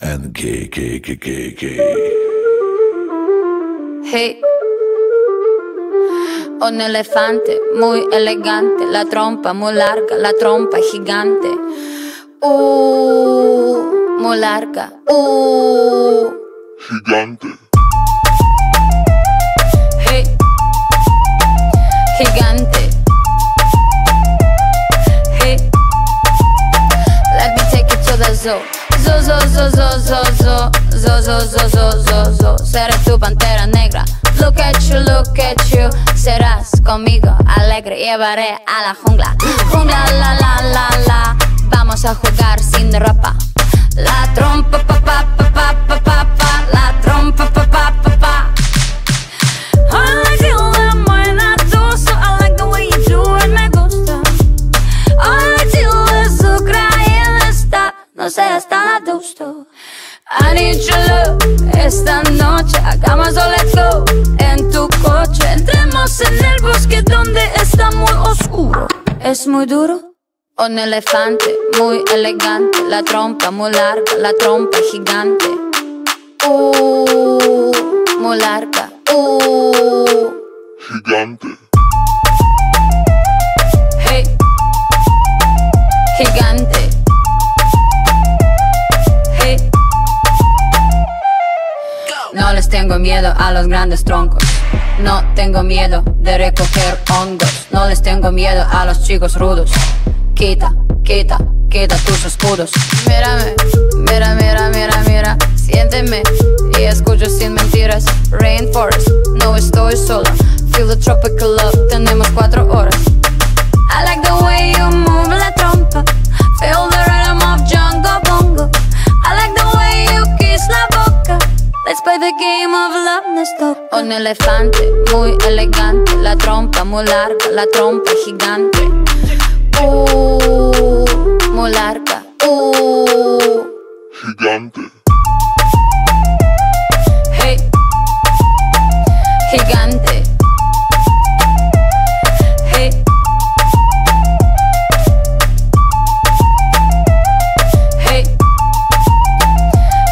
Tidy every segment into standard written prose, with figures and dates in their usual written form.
and K. Hey, un elefante muy elegante, la trompa muy larga, la trompa gigante. Muy larga. Gigante. Hey, gigante. Hey, let me take you to the zoo. Zo. Seré tu pantera negra. Look at you. Serás conmigo alegre. Llevaré a la jungla. Jungla, la. Vamos a jugar sin ropa. La trompa, pa. La trompa, pa. I like you when I'm when I do so. I like the way you do it, me gusta. I like you eso, crayendo está. No seas tan adusto. I need your love. Esta noche hagamos all let's go. En tu coche entremos en el bosque donde está muy oscuro. Es muy duro. Un elefante muy elegante, la trompa muy larga, la trompa gigante. Muy larga. Gigante. Hey, gigante. Hey. No les tengo miedo a los grandes troncos. No tengo miedo de recoger hongos. No les tengo miedo a los chicos rudos. Quita tus escudos. Mírame, mira. Siénteme y escucho sin mentiras. Rainforest, no estoy sola. Feel the tropical love, tenemos 4 horas. I like the way you move la trompa. Feel the rhythm of Jungle Bongo. I like the way you kiss la boca. Let's play the game of love, nos toca. Un elefante muy elegante, la trompa muy larga, la trompa gigante. Muy larga. Gigante. Hey, gigante. Hey, hey,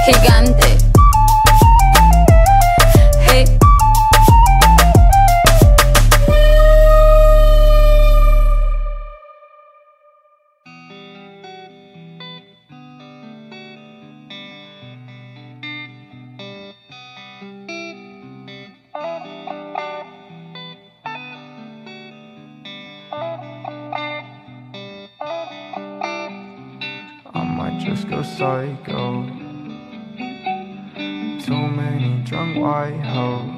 gigante. Hey. Just go psycho. Too many drunk white hoes.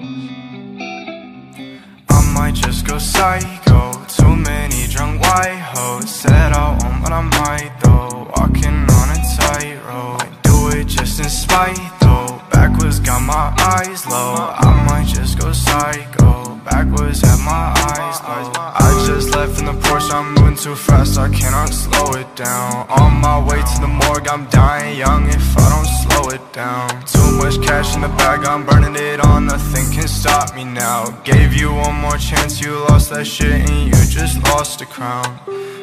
I might just go psycho. Too many drunk white hoes. Said I won't, but I might though. Walking on a tightrope. I do it just in spite though. Backwards got my eyes low. I might just go psycho. Backwards have my eyes low. I just left in the Porsche, I'm moving too fast, I cannot slow it down. On my way to the morgue, I'm dying young if I don't slow it down. Too much cash in the bag, I'm burning it all, nothing can stop me now. Gave you one more chance, you lost that shit and you just lost the crown.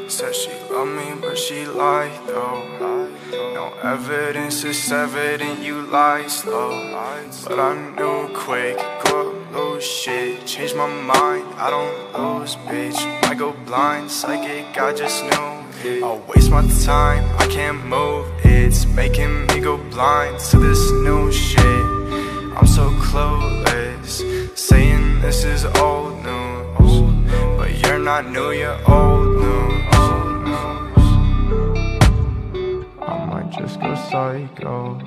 Said she loved me, but she lied though. No evidence, it's evident you lied slow. But I knew quick, go up, lose shit. Changed my mind, I don't lose, bitch. Might go blind, psychic, I just knew. I'll waste my time, I can't move. It's making me go blind to this new shit. I'm so clueless, saying this is old news. But you're not new, you're old news. I might just go psycho.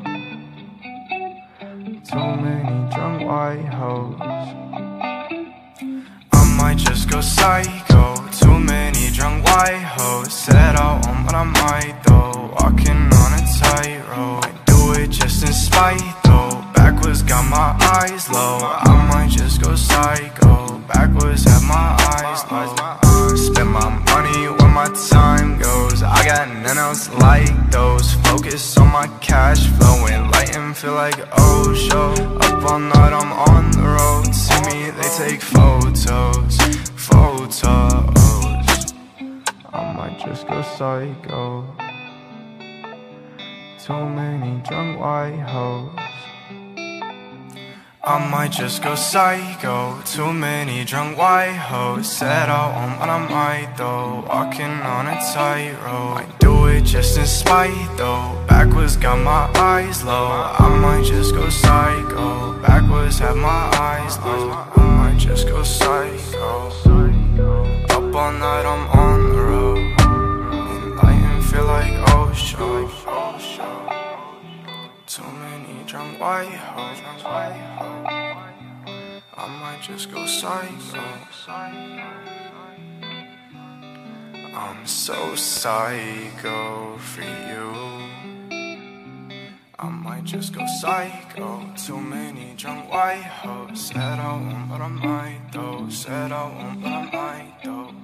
Too many drunk white hoes. I might just go psycho. Too many drunk white hoes. Said I won't, but I might though. Walking on a tightrope. I do it just in spite though. Backwards got my eyes low. I might just go psycho. Backwards have my eyes low. Spend my money where my time goes. I got none else like those. Focus on my cash flow and light and feel like oh show. Up all night, I'm on the road. See me, they take photos. I might just go psycho. too many drunk white hoes. I might just go psycho. Too many drunk white hoes. Said I won't, but I might though. Walking on a tightrope. Might do it just in spite though. Backwards got my eyes low. I might just go psycho. Backwards have my eyes low. I might just go psycho. Up all night, I'm on the road. Enlightened, feel like Osho. Too many drunk white hoes. I might just go psycho. I'm so psycho for you. I might just go psycho. Too many drunk white hoes. Said I won't, but I might though. Said I won't, but I might though.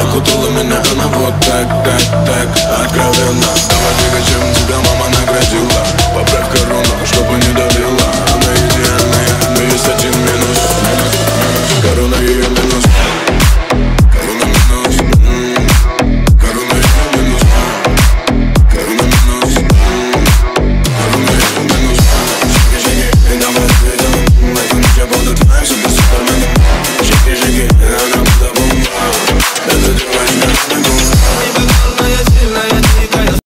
Окутала меня она вот так, откровенно. Давай, чем тебя мама наградила. Поправь корону, чтобы не давила. Она идеальная.